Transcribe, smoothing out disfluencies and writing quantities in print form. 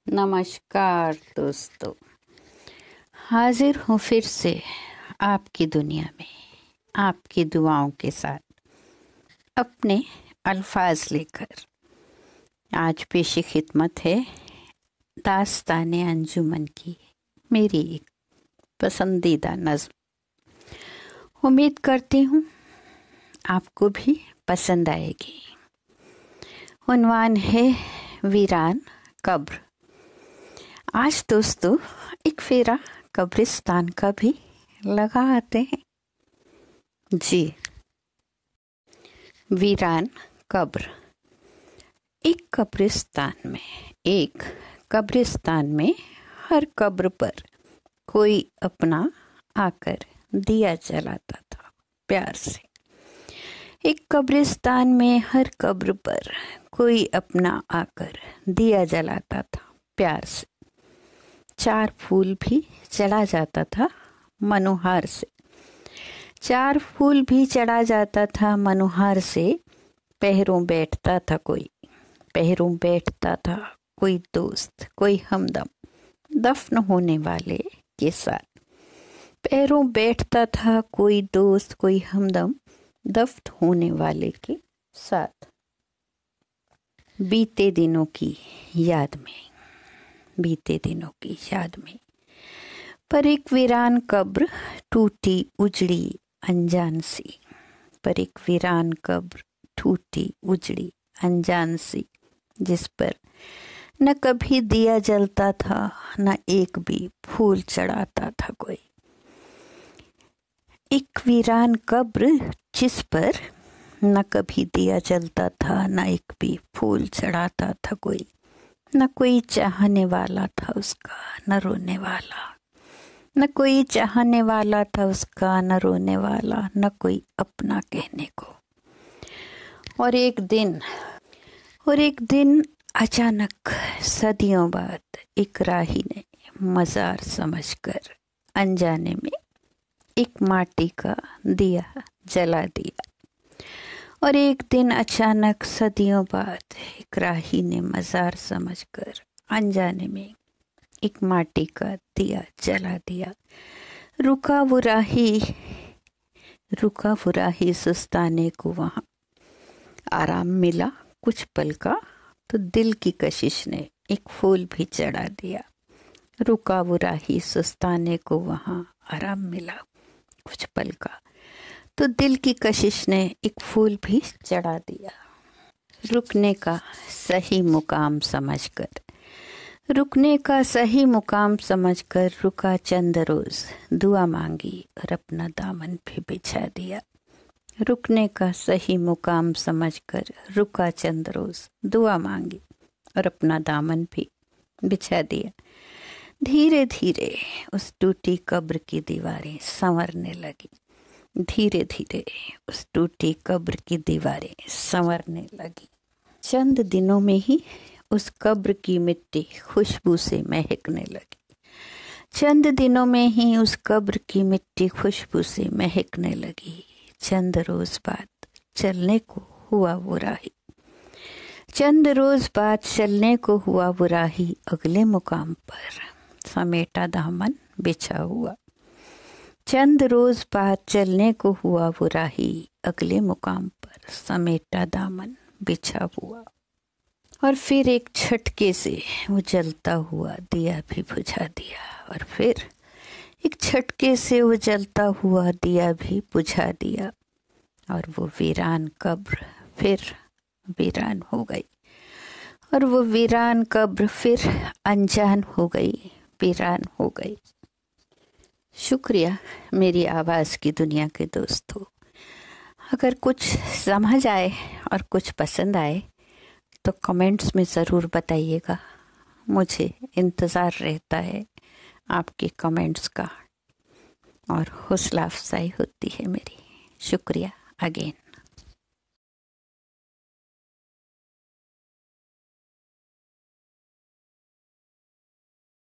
नमस्कार दोस्तों, हाजिर हूँ फिर से आपकी दुनिया में आपकी दुआओं के साथ अपने अल्फाज लेकर। आज पेशी खिदमत है दास्ताने अंजुमन की मेरी एक पसंदीदा नज़्म। उम्मीद करती हूँ आपको भी पसंद आएगी। उन्वान है वीरान कब्र। आज दोस्तों एक फेरा कब्रिस्तान का भी लगा आते हैं। जी, वीरान कब्र। एक कब्रिस्तान में हर कब्र पर कोई अपना आकर दिया जलाता था प्यार से। एक कब्रिस्तान में हर कब्र पर कोई अपना आकर दिया जलाता था प्यार से। 4 फूल भी चढ़ा जाता था मनोहार से। 4 फूल भी चढ़ा जाता था मनोहार से। पहरों बैठता था कोई दोस्त, कोई हमदम दफन होने वाले के साथ। पैरों बैठता था कोई दोस्त, कोई हमदम दफन होने वाले के साथ। बीते दिनों की याद में पर एक वीरान कब्र टूटी उजड़ी अनजान सी। पर एक वीरान कब्र टूटी उजड़ी अनजान सी, जिस पर न कभी दिया जलता था, न एक भी फूल चढ़ाता था कोई। एक वीरान कब्र जिस पर न कभी दिया जलता था, न एक भी फूल चढ़ाता था कोई। न कोई चाहने वाला था उसका, न रोने वाला। न कोई चाहने वाला था उसका, न रोने वाला, न कोई अपना कहने को। और एक दिन अचानक सदियों बाद एक राही ने मज़ार समझकर अनजाने में एक माटी का दिया जला दिया। और एक दिन अचानक सदियों बाद एक राही ने मज़ार समझकर अनजाने में एक माटी का दिया जला दिया। रुका वो राही सुस्ताने को वहाँ आराम मिला कुछ पल का, तो दिल की कशिश ने एक फूल भी चढ़ा दिया। रुका वो राही सुस्ताने को वहाँ आराम मिला कुछ पल का, तो दिल की कशिश ने एक फूल भी चढ़ा दिया। रुकने का सही मुकाम समझकर रुका चंद रोज दुआ मांगी और अपना दामन भी बिछा दिया। रुकने का सही मुकाम समझकर रुका चंद रोज दुआ मांगी और अपना दामन भी बिछा दिया। धीरे धीरे उस टूटी कब्र की दीवारें संवरने लगी। धीरे धीरे उस टूटी कब्र की दीवारें संवरने लगी। चंद दिनों में ही उस कब्र की मिट्टी खुशबू से महकने लगी। चंद दिनों में ही उस कब्र की मिट्टी खुशबू से महकने लगी। चंद रोज बाद चलने को हुआ वो राही। चंद रोज बाद चलने को हुआ वो राही, अगले मुकाम पर समेटा दामन बिछा हुआ। चंद रोज बाद चलने को हुआ वो राही, अगले मुकाम पर समेटा दामन बिछा हुआ। और फिर एक झटके से वो जलता हुआ दिया भी बुझा दिया। और फिर एक झटके से वो जलता हुआ दिया भी बुझा दिया। और वो वीरान कब्र फिर वीरान हो गई। और वो वीरान कब्र फिर अनजान हो गई, वीरान हो गई। शुक्रिया मेरी आवाज़ की दुनिया के दोस्तों। अगर कुछ समझ आए और कुछ पसंद आए तो कमेंट्स में ज़रूर बताइएगा। मुझे इंतज़ार रहता है आपके कमेंट्स का और हौसला अफजाई होती है मेरी। शुक्रिया अगेन।